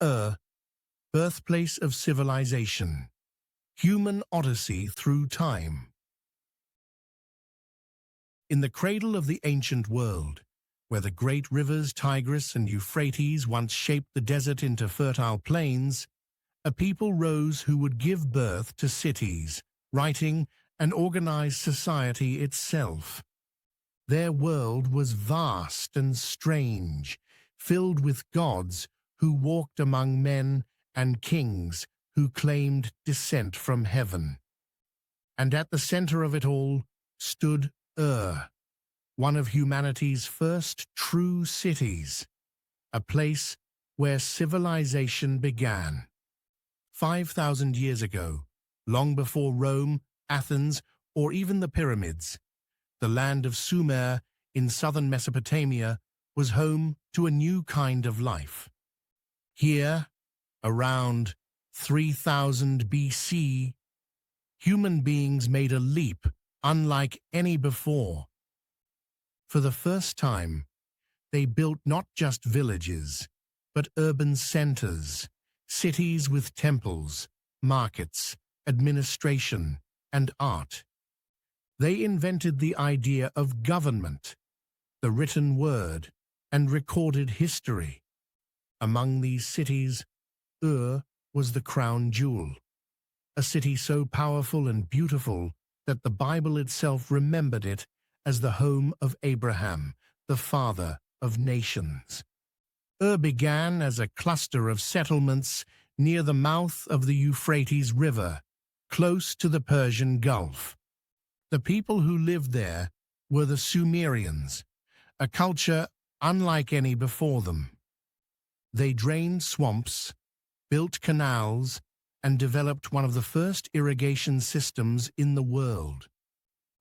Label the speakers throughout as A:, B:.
A: Ur, Birthplace of Civilization, Human Odyssey Through Time. In the cradle of the ancient world, where the great rivers Tigris and Euphrates once shaped the desert into fertile plains, a people rose who would give birth to cities, writing, and organize society itself. Their world was vast and strange, filled with gods who walked among men and kings who claimed descent from heaven. And at the center of it all stood Ur, one of humanity's first true cities, a place where civilization began. 5,000 years ago, long before Rome, Athens, or even the pyramids, the land of Sumer in southern Mesopotamia was home to a new kind of life. Here, around 3000 BC, human beings made a leap unlike any before. For the first time, they built not just villages, but urban centers, cities with temples, markets, administration, and art. They invented the idea of government, the written word, and recorded history. Among these cities, Ur was the crown jewel, a city so powerful and beautiful that the Bible itself remembered it as the home of Abraham, the father of nations. Ur began as a cluster of settlements near the mouth of the Euphrates River, close to the Persian Gulf. The people who lived there were the Sumerians, a culture unlike any before them. They drained swamps, built canals, and developed one of the first irrigation systems in the world.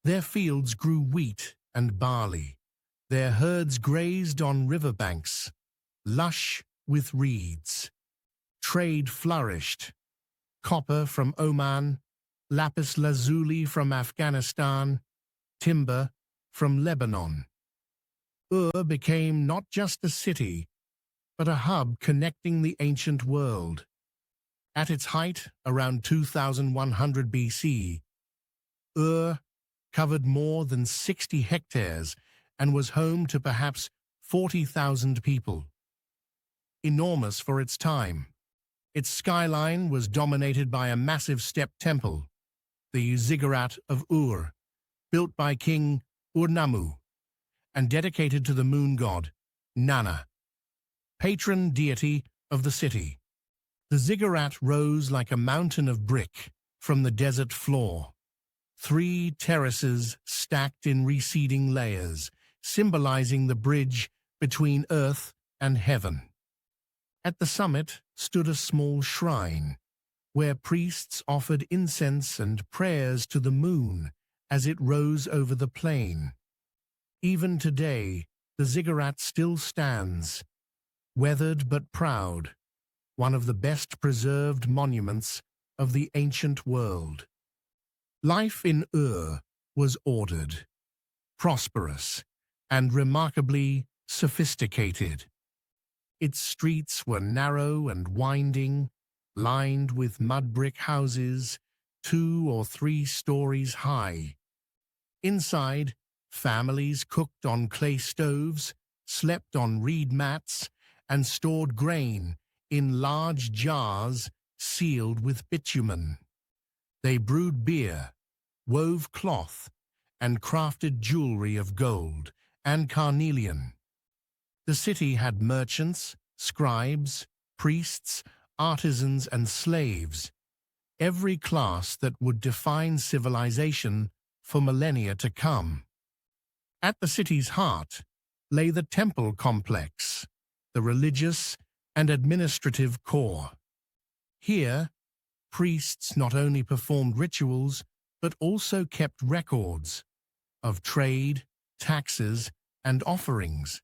A: Their fields grew wheat and barley. Their herds grazed on riverbanks, lush with reeds. Trade flourished. Copper from Oman, lapis lazuli from Afghanistan, timber from Lebanon. Ur became not just a city, but a hub connecting the ancient world. At its height, around 2100 BC, Ur covered more than 60 hectares and was home to perhaps 40,000 people. Enormous for its time, its skyline was dominated by a massive step temple, the ziggurat of Ur, built by King ur-nammu, and dedicated to the moon god, Nana, patron deity of the city. The ziggurat rose like a mountain of brick from the desert floor, 3 terraces stacked in receding layers, symbolizing the bridge between earth and heaven. At the summit stood a small shrine, where priests offered incense and prayers to the moon as it rose over the plain. Even today, the ziggurat still stands, weathered but proud, one of the best preserved monuments of the ancient world. Life in Ur was ordered, prosperous, and remarkably sophisticated. Its streets were narrow and winding, lined with mud brick houses, 2 or 3 stories high. Inside, families cooked on clay stoves, slept on reed mats, and stored grain in large jars sealed with bitumen. They brewed beer, wove cloth, and crafted jewelry of gold and carnelian. The city had merchants, scribes, priests, artisans, and slaves, every class that would define civilization for millennia to come. At the city's heart lay the temple complex, the religious and administrative core. Here, priests not only performed rituals, but also kept records of trade, taxes, and offerings.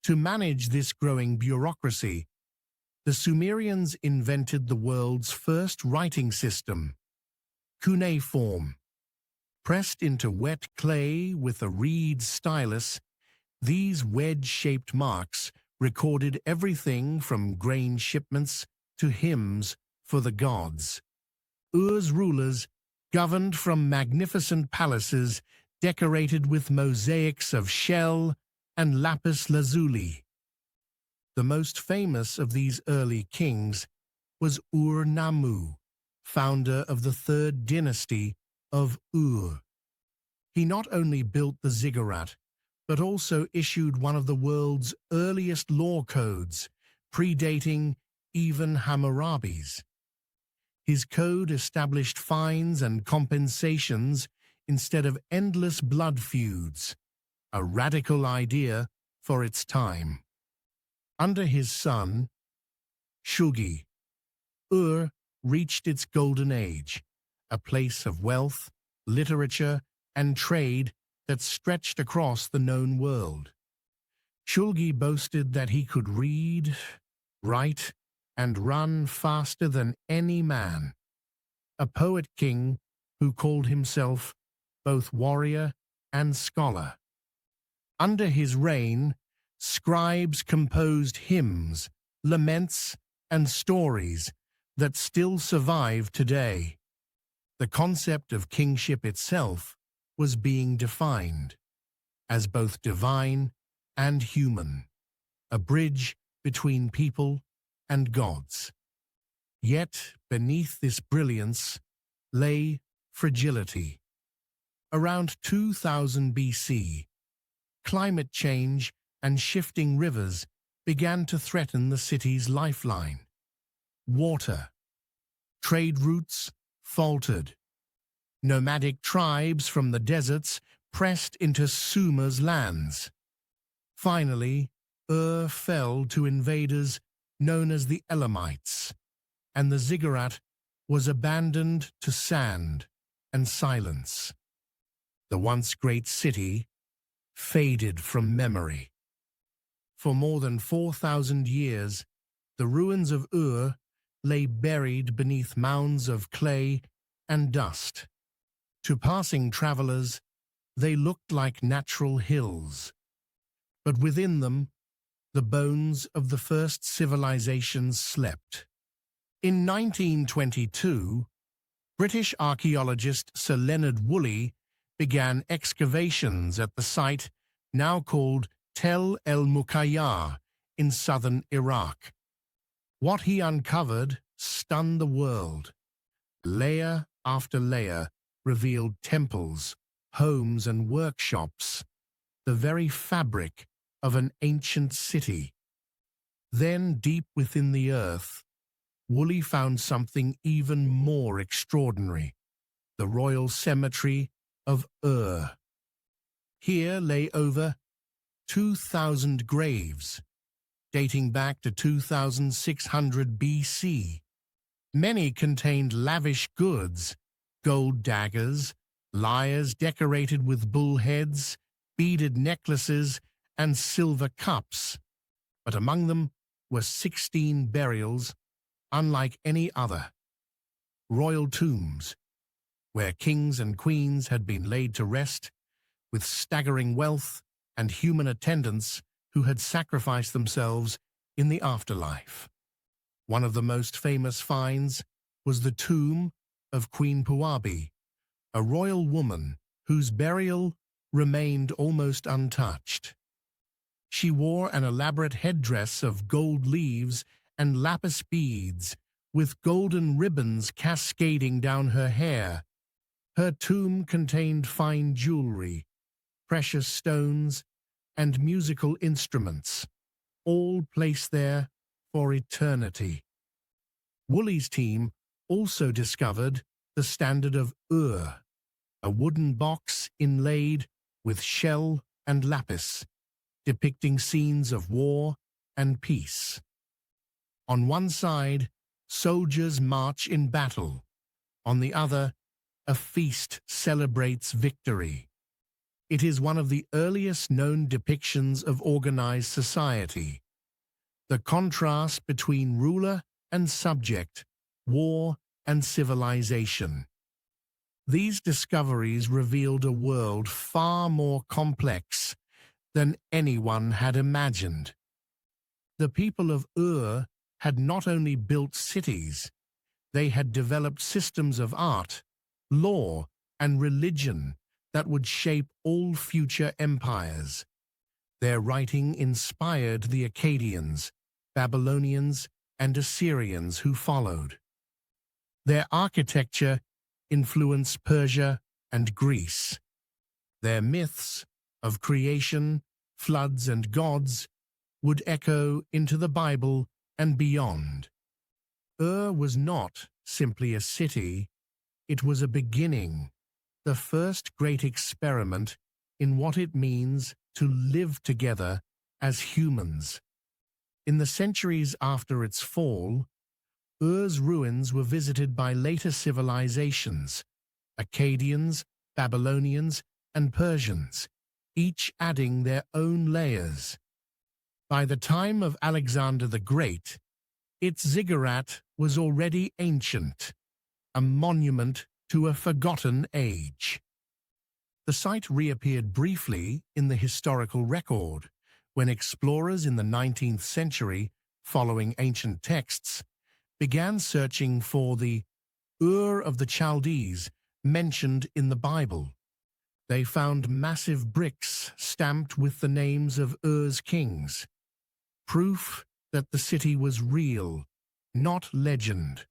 A: To manage this growing bureaucracy, the Sumerians invented the world's first writing system, cuneiform. Pressed into wet clay with a reed stylus, these wedge-shaped marks recorded everything from grain shipments to hymns for the gods. Ur's rulers governed from magnificent palaces decorated with mosaics of shell and lapis lazuli. The most famous of these early kings was ur-nammu, founder of the third dynasty of Ur. He not only built the ziggurat, but also issued one of the world's earliest law codes, predating even Hammurabi's. His code established fines and compensations instead of endless blood feuds, a radical idea for its time. Under his son, Shulgi, Ur reached its golden age, a place of wealth, literature, and trade that stretched across the known world. Shulgi boasted that he could read, write, and run faster than any man, a poet king who called himself both warrior and scholar. Under his reign, scribes composed hymns, laments, and stories that still survive today. The concept of kingship itself was being defined as both divine and human, a bridge between people and gods. Yet beneath this brilliance lay fragility. Around 2000 BC, climate change and shifting rivers began to threaten the city's lifeline. Water, trade routes faltered. Nomadic tribes from the deserts pressed into Sumer's lands. Finally, Ur fell to invaders known as the Elamites, and the ziggurat was abandoned to sand and silence. The once great city faded from memory. For more than 4,000 years, the ruins of Ur lay buried beneath mounds of clay and dust. To passing travelers, they looked like natural hills, but within them, the bones of the first civilizations slept. In 1922, British archaeologist Sir Leonard Woolley began excavations at the site now called Tel el-Muqayyah in southern Iraq. What he uncovered stunned the world. Layer after layer revealed temples, homes, and workshops, the very fabric of an ancient city. Then, deep within the earth, Woolley found something even more extraordinary: the royal cemetery of Ur. Here lay over 2,000 graves, dating back to 2600 BC. Many contained lavish goods: gold daggers, lyres decorated with bull heads, beaded necklaces, and silver cups. But among them were 16 burials unlike any other. Royal tombs, where kings and queens had been laid to rest, with staggering wealth and human attendants who had sacrificed themselves in the afterlife. One of the most famous finds was the tomb of Queen Puabi, a royal woman whose burial remained almost untouched. She wore an elaborate headdress of gold leaves and lapis beads, with golden ribbons cascading down her hair. Her tomb contained fine jewelry, precious stones, and musical instruments, all placed there for eternity. Woolley's team also discovered the Standard of Ur, a wooden box inlaid with shell and lapis, depicting scenes of war and peace. On one side, soldiers march in battle. On the other, a feast celebrates victory. It is one of the earliest known depictions of organized society. The contrast between ruler and subject, war and civilization. These discoveries revealed a world far more complex than anyone had imagined. The people of Ur had not only built cities, they had developed systems of art, law, and religion that would shape all future empires. Their writing inspired the Akkadians, Babylonians, and Assyrians who followed. Their architecture influenced Persia and Greece. Their myths of creation, floods, and gods would echo into the Bible and beyond. Ur was not simply a city, it was a beginning, the first great experiment in what it means to live together as humans. In the centuries after its fall, Ur's ruins were visited by later civilizations, Akkadians, Babylonians, and Persians, each adding their own layers. By the time of Alexander the Great, its ziggurat was already ancient, a monument to a forgotten age. The site reappeared briefly in the historical record when explorers in the 19th century, following ancient texts, began searching for the Ur of the Chaldees mentioned in the Bible. They found massive bricks stamped with the names of Ur's kings, proof that the city was real, not legend.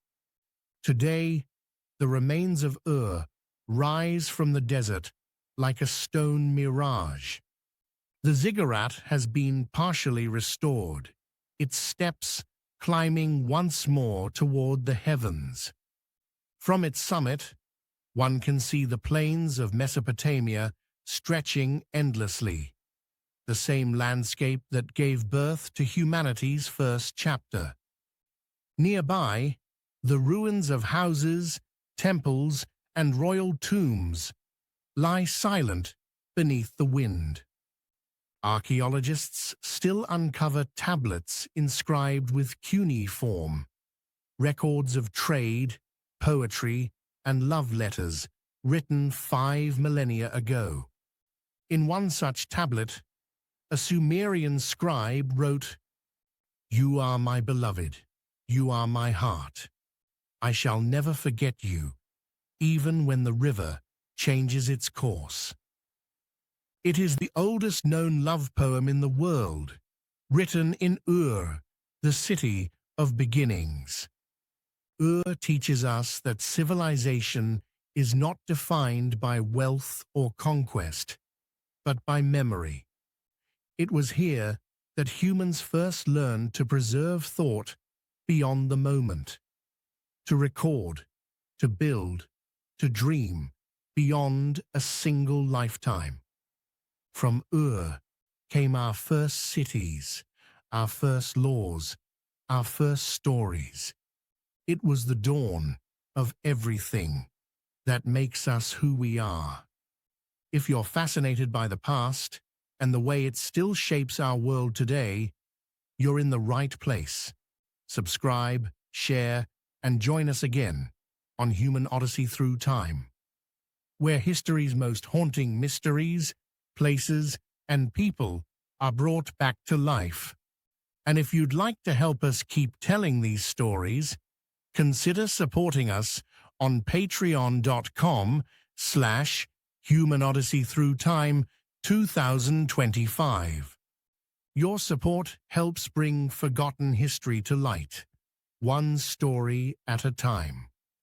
A: Today, the remains of Ur rise from the desert like a stone mirage. The ziggurat has been partially restored, its steps climbing once more toward the heavens. From its summit, one can see the plains of Mesopotamia stretching endlessly, the same landscape that gave birth to humanity's first chapter. Nearby, the ruins of houses, temples, and royal tombs lie silent beneath the wind. Archaeologists still uncover tablets inscribed with cuneiform, records of trade, poetry, and love letters written 5 millennia ago. In one such tablet, a Sumerian scribe wrote, "You are my beloved, you are my heart. I shall never forget you, even when the river changes its course." It is the oldest known love poem in the world, written in Ur, the city of beginnings. Ur teaches us that civilization is not defined by wealth or conquest, but by memory. It was here that humans first learned to preserve thought beyond the moment, to record, to build, to dream beyond a single lifetime. From Ur came our first cities, our first laws, our first stories. It was the dawn of everything that makes us who we are. If you're fascinated by the past and the way it still shapes our world today, you're in the right place. Subscribe, share, and join us again on Human Odyssey Through Time, where history's most haunting mysteries, places, and people are brought back to life. And if you'd like to help us keep telling these stories, consider supporting us on patreon.com/Human Odyssey Through Time 2025. Your support helps bring forgotten history to light, one story at a time.